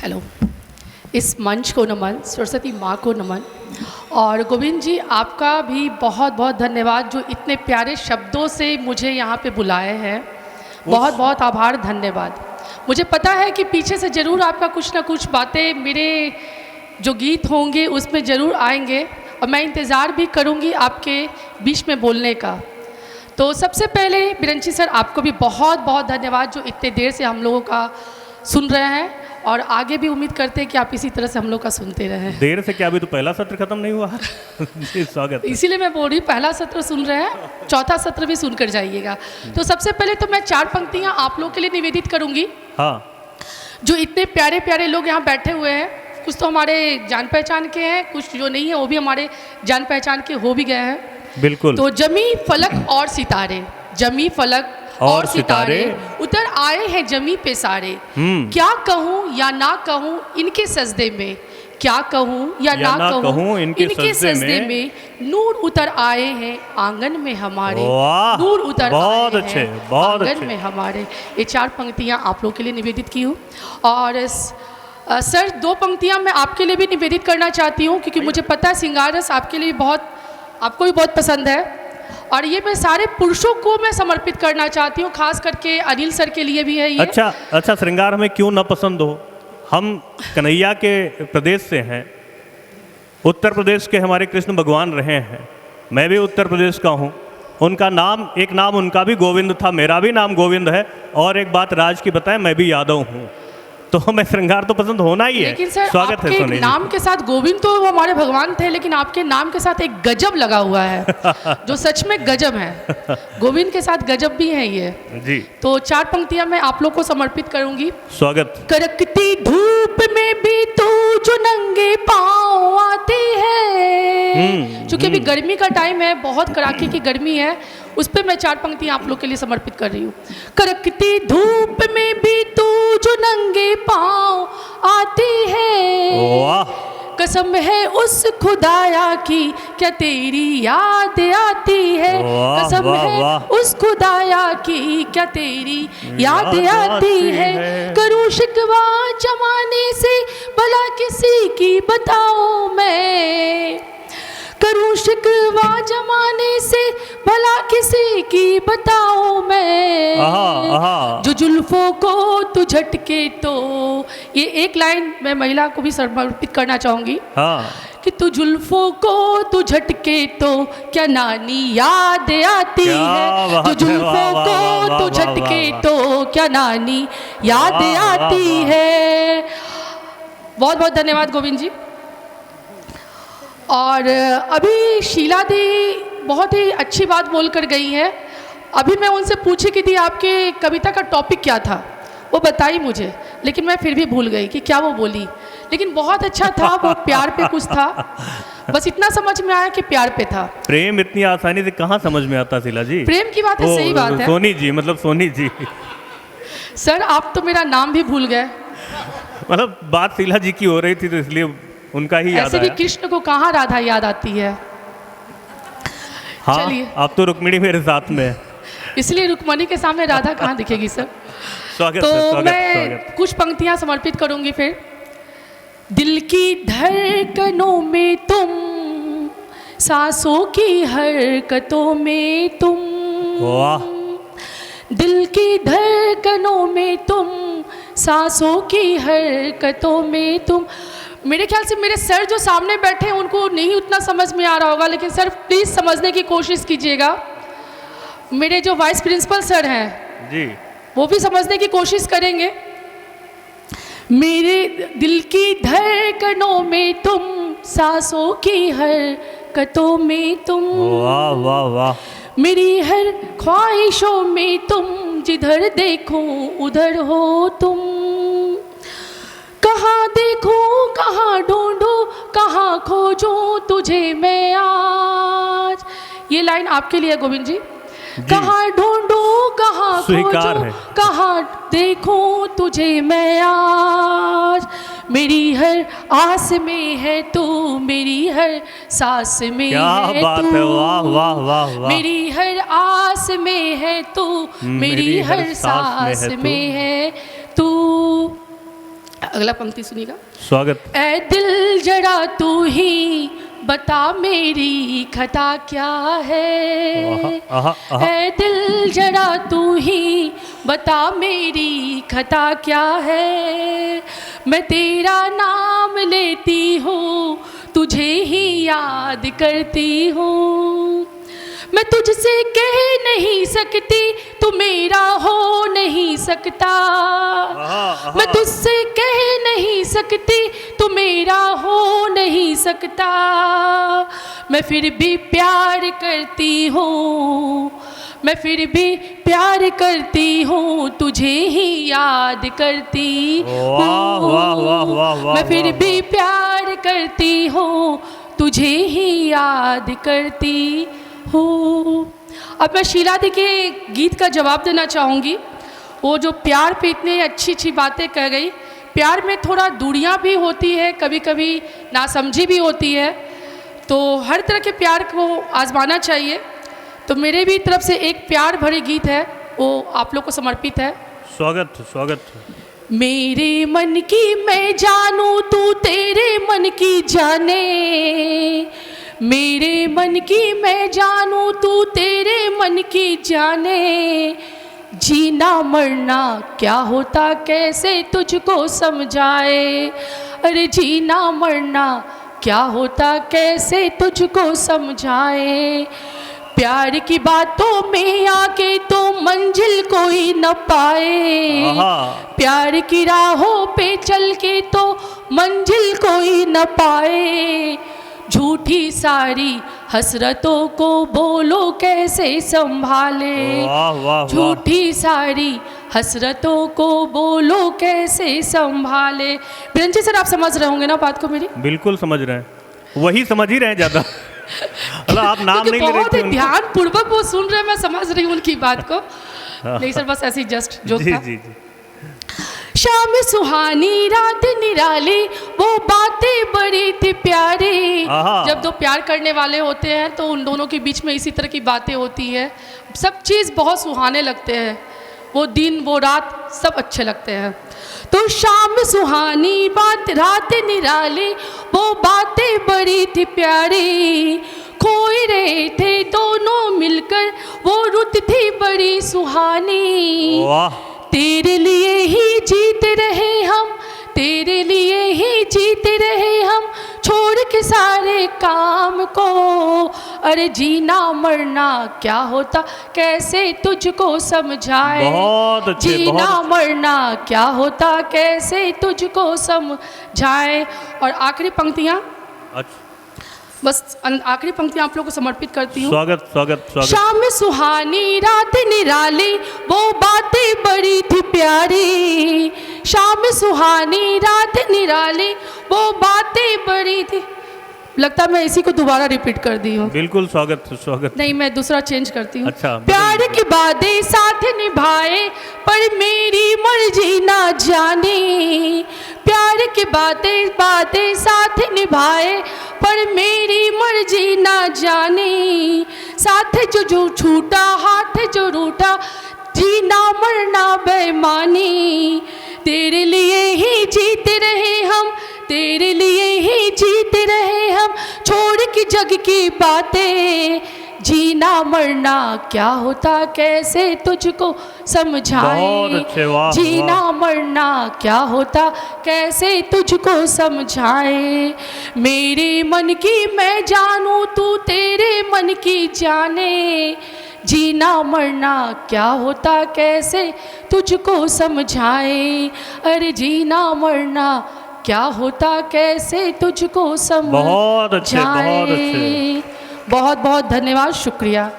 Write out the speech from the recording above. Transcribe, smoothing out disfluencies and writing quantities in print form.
Hello, इस मंच को नमन, सरस्वती माँ को नमन। और गोविंद जी आपका भी बहुत बहुत धन्यवाद जो इतने प्यारे शब्दों से मुझे यहाँ पे बुलाए हैं। बहुत बहुत आभार, धन्यवाद। मुझे पता है कि पीछे से ज़रूर आपका कुछ ना कुछ बातें मेरे जो गीत होंगे उसमें ज़रूर आएंगे और मैं इंतज़ार भी करूँगी आपके बीच में बोलने का। तो सबसे पहले बिरंची सर आपको भी बहुत बहुत धन्यवाद जो इतने देर से हम लोगों का सुन रहे हैं और आगे भी उम्मीद करते हैं कि आप इसी तरह से हम लोग का सुनते रहें। देर से क्या, अभी तो पहला सत्र खत्म नहीं हुआ जी, स्वागत। इसीलिए मैं बोल रही, पहला सत्र सुन रहे हैं, चौथा सत्र भी सुनकर जाइएगा। तो सबसे पहले तो मैं 4 पंक्तियां आप लोग के लिए निवेदित करूंगी। हाँ, जो इतने प्यारे प्यारे लोग यहाँ बैठे हुए हैं, कुछ तो हमारे जान पहचान के हैं, कुछ जो नहीं है वो भी हमारे जान पहचान के हो भी गए हैं। बिल्कुल। तो जमी फलक और सितारे, जमी फलक और सितारे उतर आए हैं जमी पे सारे। क्या कहूँ या ना कहूँ इनके सजदे में, क्या कहूँ या ना कहूँ इनके सजदे में नूर उतर आए हैं आंगन में हमारे। नूर उतर बहुत आए अच्छे, हैं बहुत आंगन अच्छे। में हमारे। ये 4 पंक्तियाँ आप लोग के लिए निवेदित की हूँ। और सर 2 पंक्तियाँ मैं आपके लिए भी निवेदित करना चाहती हूँ क्योंकि मुझे पता है श्रृंगार रस आपके लिए बहुत, आपको भी बहुत पसंद है। और ये मैं सारे पुरुषों को मैं समर्पित करना चाहती हूँ, खास करके अनिल सर के लिए भी है ये। अच्छा, श्रृंगार हमें क्यों ना पसंद हो, हम कन्हैया के प्रदेश से हैं, उत्तर प्रदेश के हमारे कृष्ण भगवान रहे हैं। मैं भी उत्तर प्रदेश का हूँ। उनका नाम, एक नाम उनका भी गोविंद था, मेरा भी नाम गोविंद है। और एक बात राज की बताएं, मैं भी यादव हूँ, तो हमें श्रृंगार तो पसंद होना ही है। लेकिन सर स्वागत है। आपके नाम के साथ गोविंद तो वो हमारे भगवान थे, लेकिन आपके नाम के साथ एक गजब लगा हुआ है जो सच में गजब है। गोविंद के साथ गजब भी है ये जी। तो 4 पंक्तियां मैं आप लोग को समर्पित करूंगी। स्वागत। करकती धूप में भी तू जो नंगे पाँव आती है, चूंकि अभी गर्मी का टाइम है, बहुत कड़ाके की गर्मी है, उस पर मैं 4 पंक्तियां आप लोग के लिए समर्पित कर रही हूँ। करकती धूप में भी तू जो नंगे पाँव आती है, वाह, कसम है उस खुदाया की क्या तेरी याद आती है। कसम है उस खुदाया की क्या तेरी याद आती है। करूँ शिकवा जमाने से भला किसी की बताओ मैं, करूँ शिकवा जमाने से भला किसी की बताओ मैं। जो जुल्फों को तू झटके तो, ये एक लाइन मैं महिला को भी समर्पित करना चाहूंगी। कि तू जुल्फों को तू झटके तो क्या नानी याद आती है। जो जुल्फों को तू झटके तो क्या नानी याद आती है। बहुत बहुत धन्यवाद गोविंद जी। और अभी शीला दी बहुत ही अच्छी बात बोल कर गई है। अभी मैं उनसे पूछी कि दी आपके कविता का टॉपिक क्या था, वो बताई मुझे, लेकिन मैं फिर भी भूल गई कि क्या वो बोली। लेकिन बहुत अच्छा था, वो प्यार पे कुछ था, बस इतना समझ में आया कि प्यार पे था। प्रेम इतनी आसानी से कहाँ समझ में आता शीला जी? प्रेम की बात है, सही बात है। सोनी जी, मतलब सोनी जी। सर आप तो मेरा नाम भी भूल गए। मतलब बात शीला जी की हो रही थी तो इसलिए उनका ही याद आया। ऐसे भी कृष्ण को कहाँ राधा याद आती है। हाँ, चलिए, आप तो रुक्मिणी मेरे साथ में है, इसलिए रुक्मणी के सामने राधा कहाँ दिखेगी सर। स्वागत तो है, स्वागत, मैं स्वागत। कुछ पंक्तियां समर्पित करूंगी फिर। दिल की धड़कनों में तुम, सांसों की हरकतों में तुम, वाह, दिल की धड़कनों में तुम, सांसों की हरकतों में तुम। मेरे ख्याल से मेरे सर जो सामने बैठे हैं उनको नहीं उतना समझ में आ रहा होगा, लेकिन सर प्लीज़ समझने की कोशिश कीजिएगा। मेरे जो वाइस प्रिंसिपल सर हैं जी, वो भी समझने की कोशिश करेंगे। मेरे दिल की धड़कनों में तुम, सांसों की हरकतों में तुम, वाह वाह वाह, मेरी हर ख्वाहिशों में तुम, जिधर देखूं उधर हो तुम। कहाँ देखूं कहाँ ढूंढूं कहाँ खोजूं तुझे मैं आज। ये लाइन आपके लिए गोविंद जी। कहाँ ढूंढूं कहाँ खोजूं कहाँ देखूं तुझे मैं आज। मेरी हर आस में है तू, मेरी हर सांस में है तू, वाह वाह वाह वाह, मेरी हर आस में है तू, मेरी हर सांस में है तू। अगला पंक्ति सुनिएगा। स्वागत। ऐ दिल जरा तू ही बता मेरी खता क्या है, ऐ दिल जरा तू ही बता मेरी खता क्या है। मैं तेरा नाम लेती हूँ, तुझे ही याद करती हूँ। मैं तुझसे कह नहीं सकती, तू मेरा हो नहीं सकता। मैं तुझसे कह नहीं सकती, तू मेरा हो नहीं सकता। मैं फिर भी प्यार करती हूँ, मैं फिर भी प्यार करती हूँ, तुझे ही याद करती हूँ। मैं फिर भी प्यार करती हूँ, तुझे ही याद करती हूँ। अब मैं शीला दी के गीत का जवाब देना चाहूँगी। वो जो प्यार पे इतनी अच्छी अच्छी बातें कह गई, प्यार में थोड़ा दूरियाँ भी होती है, कभी कभी नासमझी भी होती है, तो हर तरह के प्यार को आजमाना चाहिए। तो मेरे भी तरफ से एक प्यार भरे गीत है, वो आप लोग को समर्पित है। स्वागत स्वागत। मेरे मन की मैं जानूं, तू तेरे मन की जाने। मेरे मन की मैं जानूं, तू तेरे मन की जाने। जीना मरना क्या होता कैसे तुझको समझाए। अरे जीना मरना क्या होता कैसे तुझको समझाए। प्यार की बातों में आके तो मंजिल कोई न पाए। प्यार की राहों पे चल के तो मंजिल कोई न पाए। झूठी सारी हसरतों को बोलो कैसे संभाले। झूठी सारी हसरतों को बोलो कैसे संभाले। बिरंजी सर, आप समझ रहे होंगे ना बात को मेरी? बिल्कुल समझ रहे हैं, वही समझ ही रहे हैं ज़्यादा। मतलब आप नाम नहीं ले रहे थे। बहुत ध्यान पूर्वक वो सुन रहे हैं, मैं समझ रही हूँ उनकी बात को। नहीं सर, बस ऐसी जस्ट जो जी था। जी जी। शाम सुहानी रात निराली, वो बातें बड़ी थी प्यारी। जब दो प्यार करने वाले होते हैं तो उन दोनों के बीच में इसी तरह की बातें होती है। सब चीज़ बहुत सुहाने लगते हैं, वो दिन वो रात सब अच्छे लगते हैं। तो शाम सुहानी बात रात निराली, वो बातें बड़ी थी प्यारी। खोए रहे थे दोनों मिलकर, वो रुत थी बड़ी सुहानी। तेरे लिए ही जीते रहे हम, तेरे लिए ही जीते रहे हम, छोड़ के सारे काम को। अरे जीना मरना क्या होता कैसे तुझको समझाए। बहुत अच्छे, जीना मरना क्या होता कैसे तुझको समझाए। और आखिरी पंक्तियाँ, बस आखिरी पंक्तियाँ आप लोगों को समर्पित करती हूँ। स्वागत स्वागत स्वागत। शाम सुहानी रात निराली, वो बातें बड़ी थी प्यारी। शाम सुहानी रात निराली, वो बातें बड़ी थी। लगता है मैं इसी को दोबारा रिपीट कर दी हूँ। बिल्कुल स्वागत स्वागत। नहीं, मैं दूसरा चेंज करती हूँ। अच्छा। प्यार की बातें साथ निभाए, पर मेरी मर्जी ना जाने। प्यार की बातें साथ निभाए, पर मेरी मर्जी ना जाने। साथ जो छूटा हाथ जो रूठा, जीना मरना बेईमानी। तेरे लिए ही जीते रहे हम, तेरे लिए ही जीते रहे हम, छोड़ के जग की बातें। जीना मरना क्या होता कैसे तुझको समझाए। जीना मरना क्या होता कैसे तुझको समझाए। मेरे मन की मैं जानूं, तू तेरे मन की जाने। जीना मरना क्या होता कैसे तुझको समझाए। अरे जीना मरना क्या होता कैसे तुझको समझाए। बहुत अच्छे, बहुत अच्छे। बहुत बहुत धन्यवाद, शुक्रिया।